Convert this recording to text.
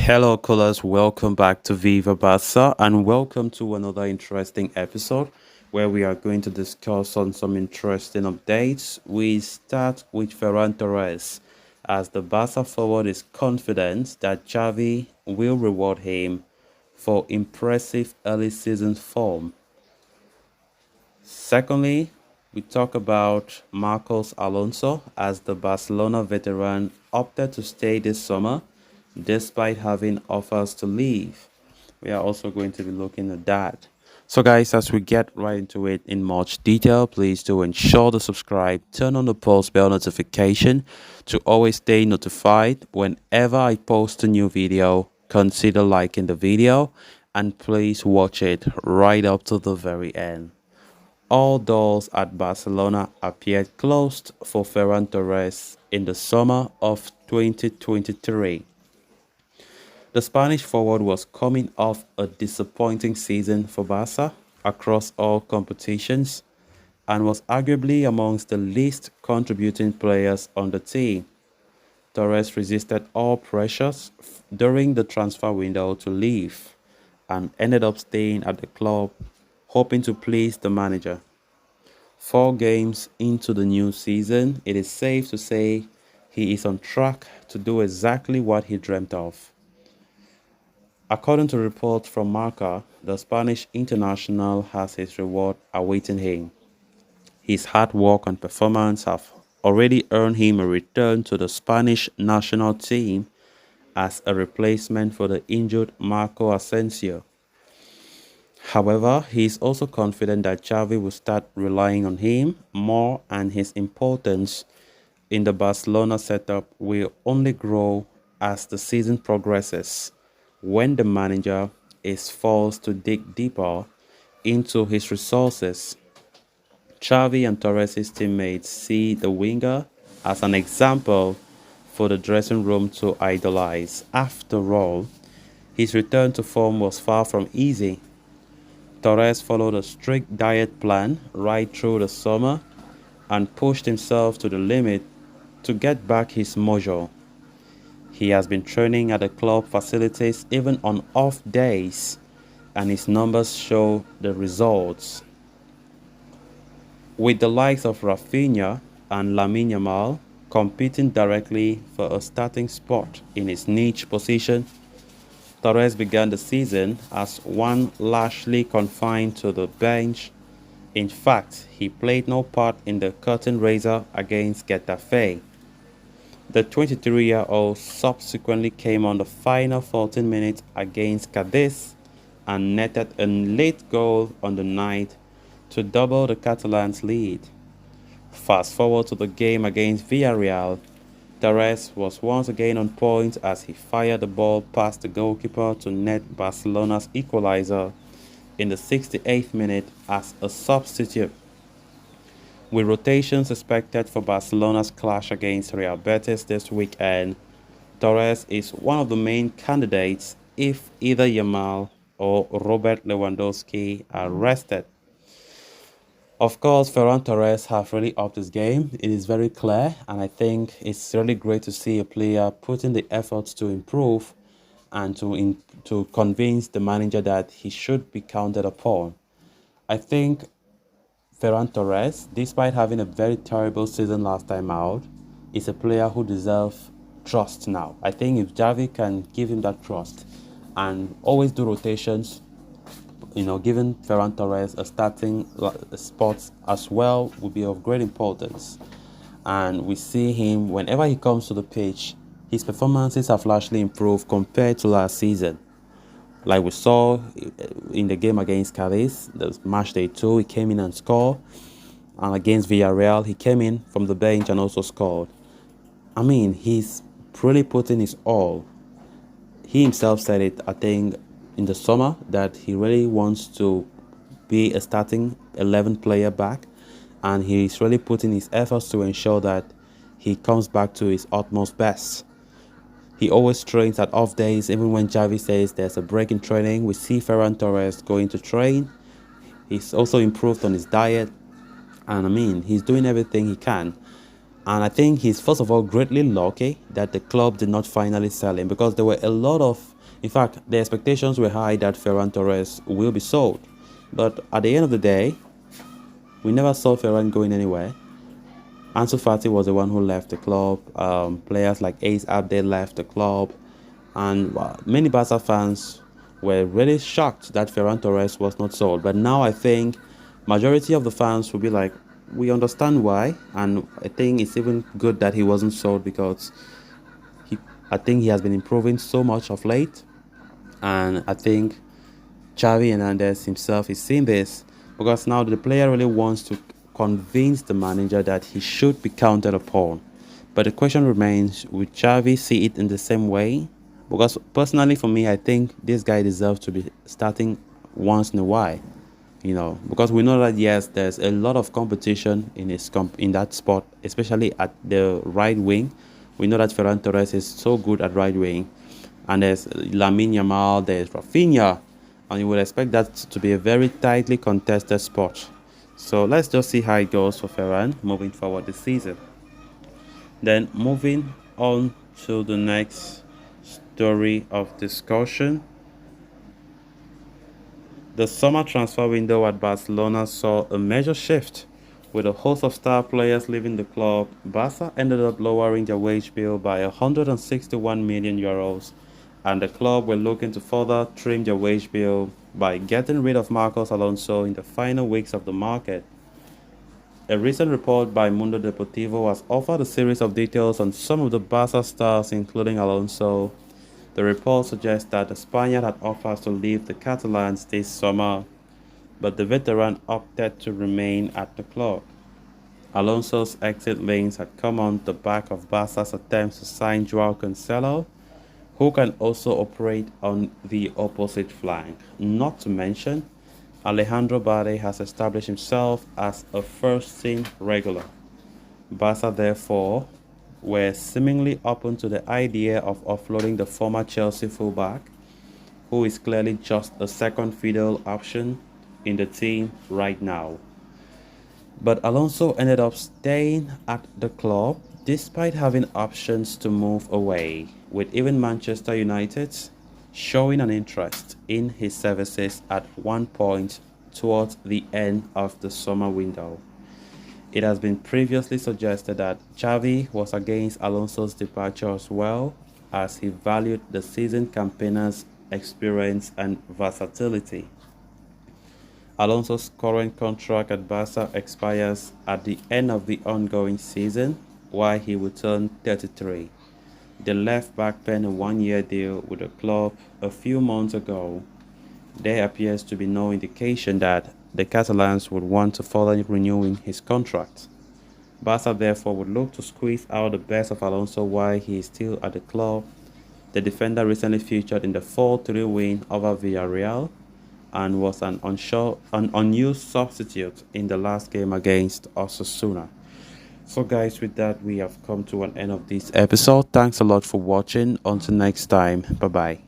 Hello, callers. Welcome back to Viva Barca and welcome to another interesting episode where we are going to discuss on some interesting updates. We start with Ferran Torres as the Barca forward is confident that Xavi will reward him for impressive early season form. Secondly, we talk about Marcos Alonso as the Barcelona veteran opted to stay this summer despite having offers to leave. We are also going to be looking at that. So, guys, as we get right into it in much detail, please do ensure to subscribe, turn on the post bell notification to always stay notified whenever I post a new video. Consider liking the video and please watch it right up to the very end. All doors at Barcelona appeared closed for Ferran Torres in the summer of 2023. The Spanish forward was coming off a disappointing season for Barca across all competitions and was arguably amongst the least contributing players on the team. Torres resisted all pressures during the transfer window to leave and ended up staying at the club, hoping to please the manager. 4 games into the new season, it is safe to say he is on track to do exactly what he dreamt of. According to reports from Marca, the Spanish international has his reward awaiting him. His hard work and performance have already earned him a return to the Spanish national team as a replacement for the injured Marco Asensio. However, he is also confident that Xavi will start relying on him more and his importance in the Barcelona setup will only grow as the season progresses when the manager is forced to dig deeper into his resources. Xavi and Torres' teammates see the winger as an example for the dressing room to idolize. After all, his return to form was far from easy. Torres followed a strict diet plan right through the summer and pushed himself to the limit to get back his mojo. He has been training at the club facilities even on off days, and his numbers show the results. With the likes of Rafinha and Lamine Yamal competing directly for a starting spot in his niche position, Torres began the season as one largely confined to the bench. In fact, he played no part in the curtain raiser against Getafe. The 23-year-old subsequently came on the final 14 minutes against Cadiz and netted a late goal on the night to double the Catalans' lead. Fast forward to the game against Villarreal, Torres was once again on point as he fired the ball past the goalkeeper to net Barcelona's equalizer in the 68th minute as a substitute. With rotations expected for Barcelona's clash against Real Betis this weekend, Torres is one of the main candidates if either Yamal or Robert Lewandowski are rested. Of course, Ferran Torres have really upped his game. It is very clear, and I think it's really great to see a player putting the efforts to improve and to convince the manager that he should be counted upon. I think Ferran Torres, despite having a very terrible season last time out, is a player who deserves trust now. I think if Xavi can give him that trust and always do rotations, giving Ferran Torres a starting spot as well would be of great importance. And we see him whenever he comes to the pitch, his performances have largely improved compared to last season. Like we saw in the game against Cadiz, the match day 2, he came in and scored. And against Villarreal, he came in from the bench and also scored. I mean, he's really putting his all. He himself said it, I think, in the summer that he really wants to be a starting 11 player back. And he's really putting his efforts to ensure that he comes back to his utmost best. He always trains at off days, even when Xavi says there's a break in training. We see Ferran Torres going to train. He's also improved on his diet. And I mean, he's doing everything he can. And I think he's, first of all, greatly lucky that the club did not finally sell him because there were a lot of In fact, the expectations were high that Ferran Torres will be sold. But at the end of the day, we never saw Ferran going anywhere. Ansu Fati was the one who left the club. Players like Ace Abde left the club. And many Barca fans were really shocked that Ferran Torres was not sold. But now I think majority of the fans will be like, we understand why. And I think it's even good that he wasn't sold because I think he has been improving so much of late. And I think Xavi Hernandez himself is seeing this because now the player really wants to convince the manager that he should be counted upon. But the question remains, would Xavi see it in the same way? Because personally for me, I think this guy deserves to be starting once in a while. Because we know that yes, there's a lot of competition in that spot, especially at the right wing. We know that Ferran Torres is so good at right wing, and there's Lamine Yamal, there's Rafinha, and you would expect that to be a very tightly contested spot. So let's just see how it goes for Ferran moving forward this season. Then moving on to the next story of discussion. The summer transfer window at Barcelona saw a major shift. With a host of star players leaving the club, Barca ended up lowering their wage bill by 161 million euros, and the club were looking to further trim their wage bill by getting rid of Marcos Alonso in the final weeks of the market. A recent report by Mundo Deportivo has offered a series of details on some of the Barca stars, including Alonso. The report suggests that the Spaniard had offers to leave the Catalans this summer, but the veteran opted to remain at the club. Alonso's exit links had come on the back of Barca's attempts to sign Joao Cancelo, who can also operate on the opposite flank. Not to mention, Alejandro Balde has established himself as a first-team regular. Barca, therefore, were seemingly open to the idea of offloading the former Chelsea fullback, who is clearly just a second fiddle option in the team right now. But Alonso ended up staying at the club despite having options to move away, with even Manchester United showing an interest in his services at one point towards the end of the summer window. It has been previously suggested that Xavi was against Alonso's departure as well, as he valued the seasoned campaigner's experience and versatility. Alonso's current contract at Barca expires at the end of the ongoing season, while he will turn 33. The left-back penned a one-year deal with the club a few months ago. There appears to be no indication that the Catalans would want to further renewing his contract. Barca therefore would look to squeeze out the best of Alonso while he is still at the club. The defender recently featured in the 4-3 win over Villarreal and was an unused substitute in the last game against Osasuna. So guys, with that we have come to an end of this episode. Thanks a lot for watching. Until next time, bye bye.